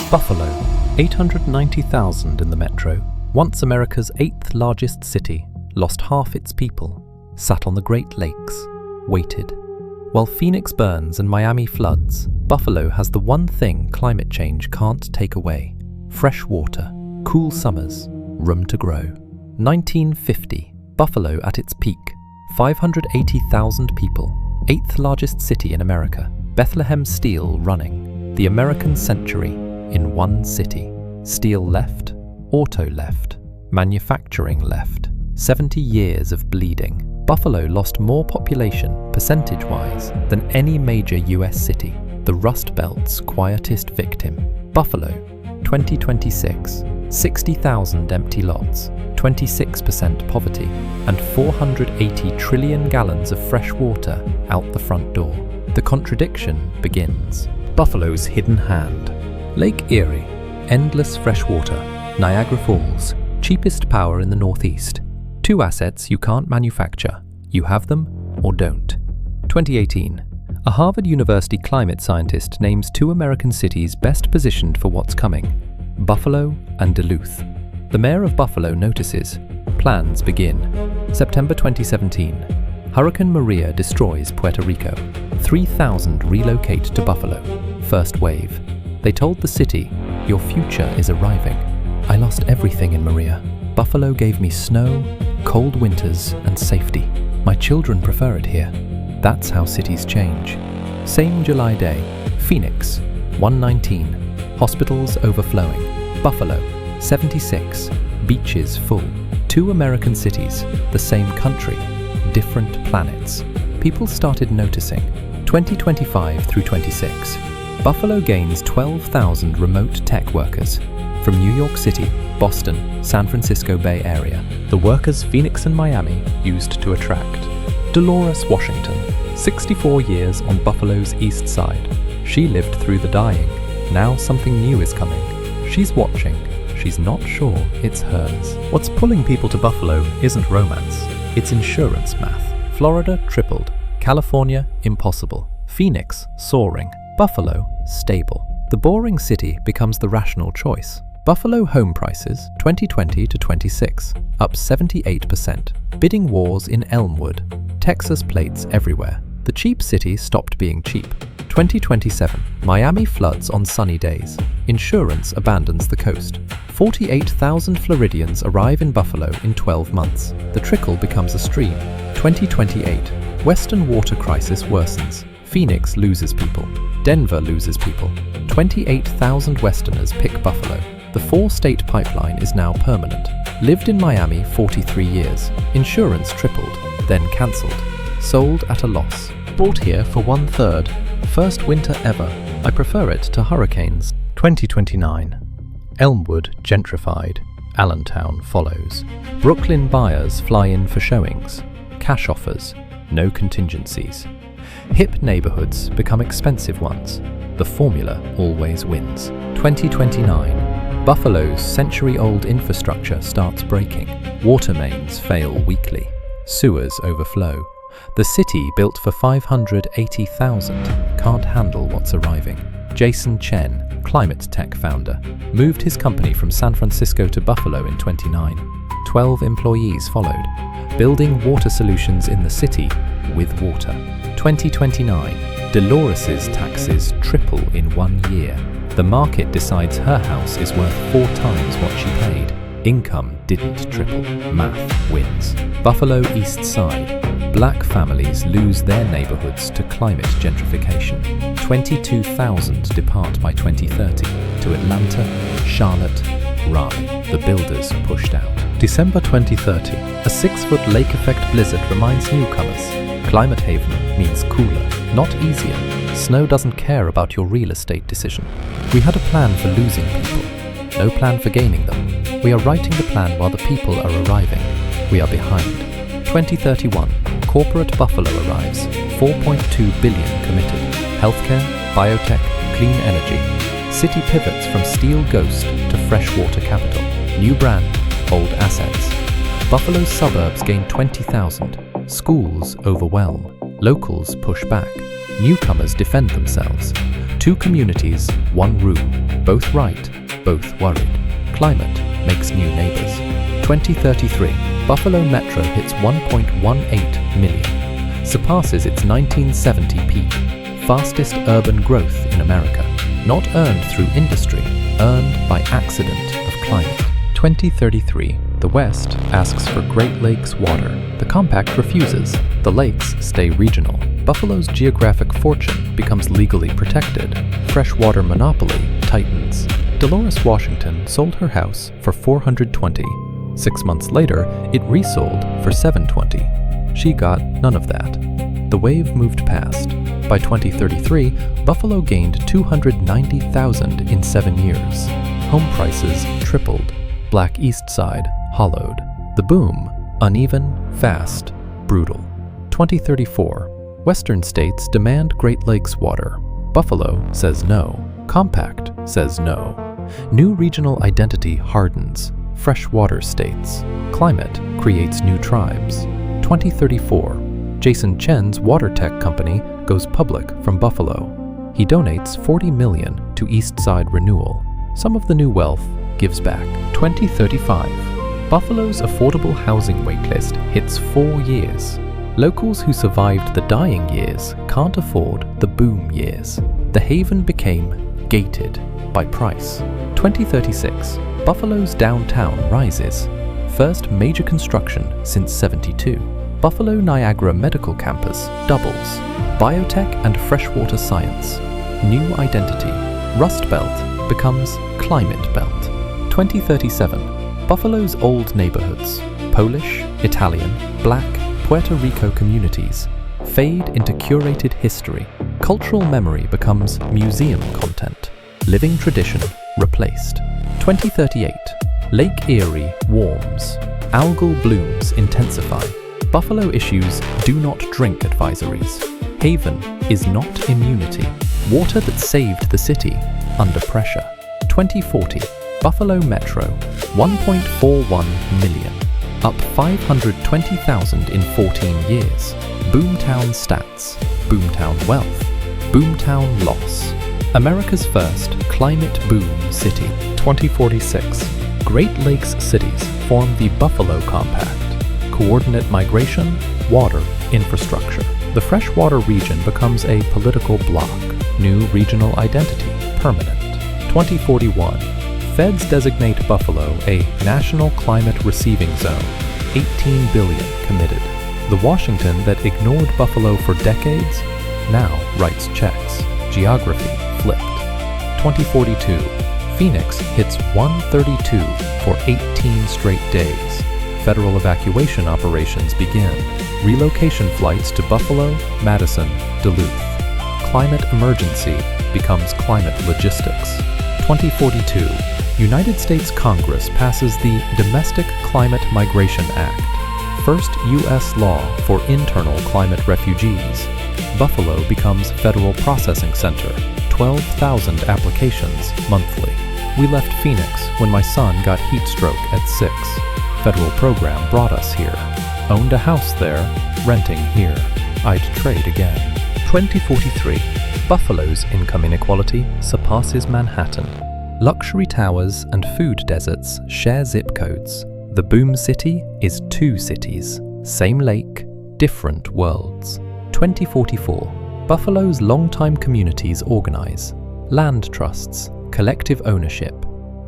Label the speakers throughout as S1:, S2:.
S1: Buffalo, 890,000 in the metro, once America's 8th largest city, lost half its people, sat on the Great Lakes, waited. While Phoenix burns and Miami floods, Buffalo has the one thing climate change can't take away: fresh water, cool summers, room to grow. 1950, Buffalo at its peak, 580,000 people, 8th largest city in America, Bethlehem Steel running, the American century in one city. Steel left, auto left, manufacturing left, 70 years of bleeding. Buffalo lost more population, percentage-wise, than any major US city, the Rust Belt's quietest victim. Buffalo, 2026, 60,000 empty lots, 26% poverty, and 480 trillion gallons of fresh water out the front door. The contradiction begins. Buffalo's hidden hand. Lake Erie, endless fresh water. Niagara Falls, cheapest power in the Northeast. Two assets you can't manufacture. You have them or don't. 2018. A Harvard University climate scientist names two American cities best positioned for what's coming: Buffalo and Duluth. The mayor of Buffalo notices. Plans begin. September 2017. Hurricane Maria destroys Puerto Rico. 3,000 relocate to Buffalo. First wave. They told the city, "Your future is arriving." I lost everything in Maria. Buffalo gave me snow, cold winters, and safety. My children prefer it here. That's how cities change. Same July day. Phoenix, 119. Hospitals overflowing. Buffalo, 76. Beaches full. Two American cities, the same country, different planets. People started noticing. 2025 through 26. Buffalo gains 12,000 remote tech workers from New York City, Boston, San Francisco Bay Area, the workers Phoenix and Miami used to attract. Dolores Washington, 64 years on Buffalo's east side. She lived through the dying. Now something new is coming. She's watching. She's not sure it's hers. What's pulling people to Buffalo isn't romance. It's insurance math. Florida tripled. California impossible. Phoenix soaring. Buffalo stable. The boring city becomes the rational choice. Buffalo home prices 2020 to 26, up 78%. Bidding wars in Elmwood. Texas plates everywhere. The cheap city stopped being cheap. 2027, Miami floods on sunny days. Insurance abandons the coast. 48,000 Floridians arrive in Buffalo in 12 months. The trickle becomes a stream. 2028, Western water crisis worsens. Phoenix loses people. Denver loses people. 28,000 Westerners pick Buffalo. The 4-state pipeline is now permanent. Lived in Miami 43 years. Insurance tripled, then cancelled. Sold at a loss. Bought here for 1/3. First winter ever. I prefer it to hurricanes. 2029. Elmwood gentrified. Allentown follows. Brooklyn buyers fly in for showings. Cash offers. No contingencies. Hip neighborhoods become expensive ones. The formula always wins. 2029. Buffalo's century-old infrastructure starts breaking. Water mains fail weekly. Sewers overflow. The city, built for 580,000, can't handle what's arriving. Jason Chen, climate tech founder, moved his company from San Francisco to Buffalo in 29. 12 employees followed, building water solutions in the city with water. 2029. Dolores's taxes triple in 1 year. The market decides her house is worth 4 times what she paid. Income didn't triple. Math wins. Buffalo East Side. Black families lose their neighborhoods to climate gentrification. 22,000 depart by 2030 to Atlanta, Charlotte, Raleigh. The builders pushed out. December 2030. A 6-foot lake effect blizzard reminds newcomers. Climate haven means cooler, not easier. Snow doesn't care about your real estate decision. We had a plan for losing people, no plan for gaining them. We are writing the plan while the people are arriving. We are behind. 2031. Corporate Buffalo arrives. 4.2 billion committed. Healthcare, biotech, clean energy. City pivots from steel ghost to freshwater capital. New brand, old assets. Buffalo's suburbs gain 20,000. Schools overwhelm. Locals push back. Newcomers defend themselves. 2 communities, 1 room, both right, both worried. Climate makes new neighbors. 2033, Buffalo Metro hits 1.18 million, surpasses its 1970 peak. Fastest urban growth in America, not earned through industry, earned by accident of climate. 2033, the West asks for Great Lakes water. The compact refuses. The lakes stay regional. Buffalo's geographic fortune becomes legally protected. Freshwater monopoly tightens. Dolores Washington sold her house for $420. 6 months later, it resold for $720. She got none of that. The wave moved past. By 2033, Buffalo gained 290,000 in 7 years. Home prices tripled. Black East Side hollowed. The boom, uneven, fast, brutal. 2034, Western states demand Great Lakes water. Buffalo says no. Compact says no. New regional identity hardens. Freshwater states. Climate creates new tribes. 2034, Jason Chen's water tech company goes public from Buffalo. He donates $40 million to East Side Renewal. Some of the new wealth gives back. 2035, Buffalo's affordable housing waitlist hits 4 years. Locals who survived the dying years can't afford the boom years. The haven became gated by price. 2036, Buffalo's downtown rises. First major construction since '72. Buffalo Niagara Medical Campus doubles. Biotech and freshwater science. New identity. Rust Belt becomes Climate Belt. 2037, Buffalo's old neighborhoods, Polish, Italian, Black, Puerto Rico communities, fade into curated history. Cultural memory becomes museum content. Living tradition replaced. 2038, Lake Erie warms. Algal blooms intensify. Buffalo issues do not drink advisories. Haven is not immunity. Water that saved the city under pressure. 2040, Buffalo Metro, 1.41 million, up 520,000 in 14 years. Boomtown stats, boomtown wealth, boomtown loss. America's first climate boom city. 2046, Great Lakes cities form the Buffalo Compact. Coordinate migration, water, infrastructure. The freshwater region becomes a political bloc. New regional identity, permanent. 2041, Feds designate Buffalo a National Climate Receiving Zone, $18 billion committed. The Washington that ignored Buffalo for decades now writes checks. Geography flipped. 2042, Phoenix hits 132 for 18 straight days. Federal evacuation operations begin. Relocation flights to Buffalo, Madison, Duluth. Climate emergency becomes climate logistics. 2042, United States Congress passes the Domestic Climate Migration Act, first U.S. law for internal climate refugees. Buffalo becomes federal processing center, 12,000 applications monthly. We left Phoenix when my son got heat stroke at 6. Federal program brought us here. Owned a house there, renting here. I'd trade again. 2043, Buffalo's income inequality surpasses Manhattan. Luxury towers and food deserts share zip codes. The boom city is 2 cities, same lake, different worlds. 2044, Buffalo's longtime communities organize. Land trusts, collective ownership.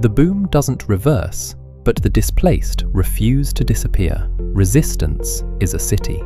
S1: The boom doesn't reverse, but the displaced refuse to disappear. Resistance is a city.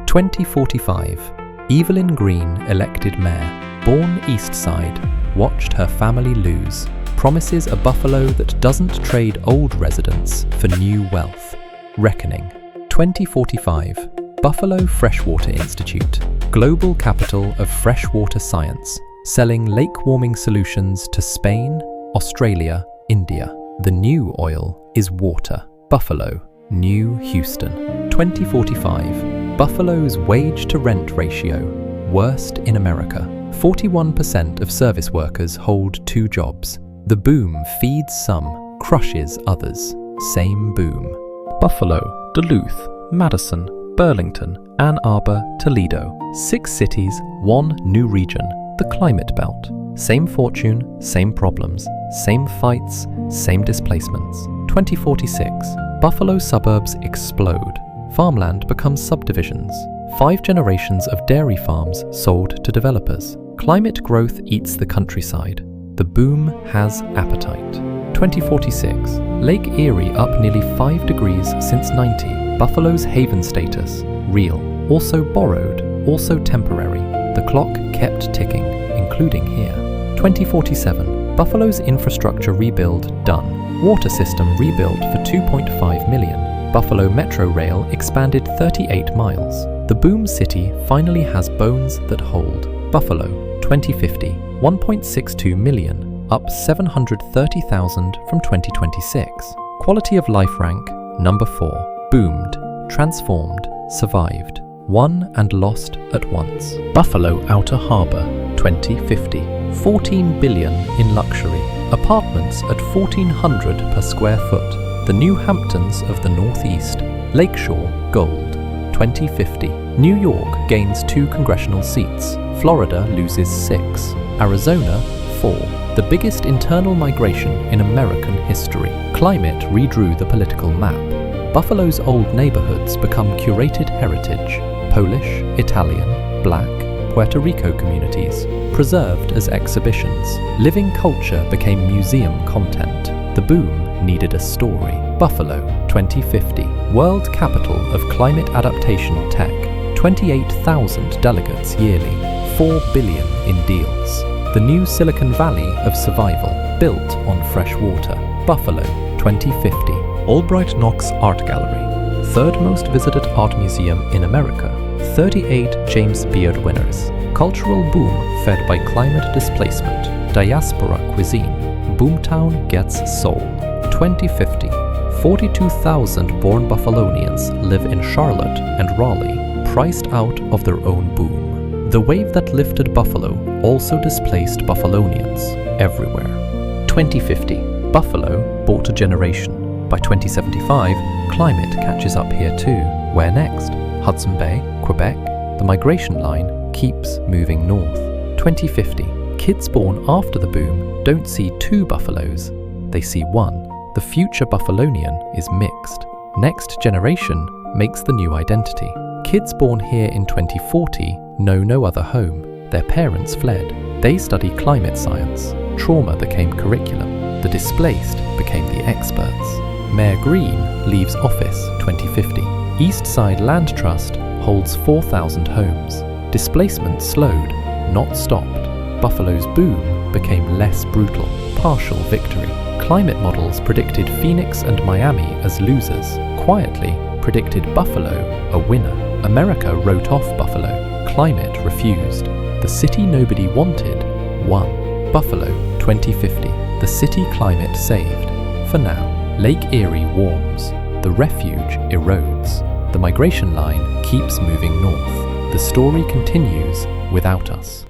S1: 2045, Evelyn Green elected mayor, born East Side, watched her family lose, promises a Buffalo that doesn't trade old residents for new wealth. Reckoning. 2045, Buffalo Freshwater Institute, global capital of freshwater science, selling lake warming solutions to Spain, Australia, India. The new oil is water. Buffalo, new Houston. 2045, Buffalo's wage-to-rent ratio, worst in America. 41% of service workers hold 2 jobs. The boom feeds some, crushes others. Same boom. Buffalo, Duluth, Madison, Burlington, Ann Arbor, Toledo. 6 cities, 1 new region, the Climate Belt. Same fortune, same problems, same fights, same displacements. 2046. Buffalo suburbs explode. Farmland becomes subdivisions. 5 generations of dairy farms sold to developers. Climate growth eats the countryside. The boom has appetite. 2046. Lake Erie up nearly 5 degrees since 90. Buffalo's haven status. Real. Also borrowed. Also temporary. The clock kept ticking, including here. 2047. Buffalo's infrastructure rebuild done. Water system rebuilt for $2.5 million. Buffalo Metro Rail expanded 38 miles. The boom city finally has bones that hold. Buffalo, 2050. 1.62 million, up 730,000 from 2026. Quality of life rank, number 4. Boomed, transformed, survived. Won and lost at once. Buffalo Outer Harbour, 2050. 14 billion in luxury. Apartments at $1,400 per square foot. The New Hamptons of the Northeast. Lakeshore, gold. 2050. New York gains 2 congressional seats. Florida loses 6. Arizona, 4. The biggest internal migration in American history. Climate redrew the political map. Buffalo's old neighborhoods become curated heritage. Polish, Italian, Black, Puerto Rico communities, preserved as exhibitions. Living culture became museum content. The boom needed a story. Buffalo, 2050. World capital of climate adaptation tech. 28,000 delegates yearly. 4 billion in deals. The new Silicon Valley of survival, built on Freshwater. Buffalo, 2050. Albright Knox Art Gallery. 3rd most visited art museum in America. 38 James Beard winners. Cultural boom fed by climate displacement. Diaspora cuisine. Boomtown gets soul. 2050. 42,000 born Buffalonians live in Charlotte and Raleigh, priced out of their own boom. The wave that lifted Buffalo also displaced Buffalonians everywhere. 2050. Buffalo bought a generation. By 2075, climate catches up here too. Where next? Hudson Bay, Quebec? The migration line keeps moving north. 2050. Kids born after the boom don't see 2 buffaloes, they see 1. The future Buffalonian is mixed. Next generation makes the new identity. Kids born here in 2040 know no other home. Their parents fled. They study climate science. Trauma became curriculum. The displaced became the experts. Mayor Green leaves office 2050. East Side Land Trust holds 4,000 homes. Displacement slowed, not stopped. Buffalo's boom became less brutal. Partial victory. Climate models predicted Phoenix and Miami as losers. Quietly predicted Buffalo a winner. America wrote off Buffalo. Climate refused. The city nobody wanted won. Buffalo 2050. The city climate saved. For now. Lake Erie warms. The refuge erodes. The migration line keeps moving north. The story continues without us.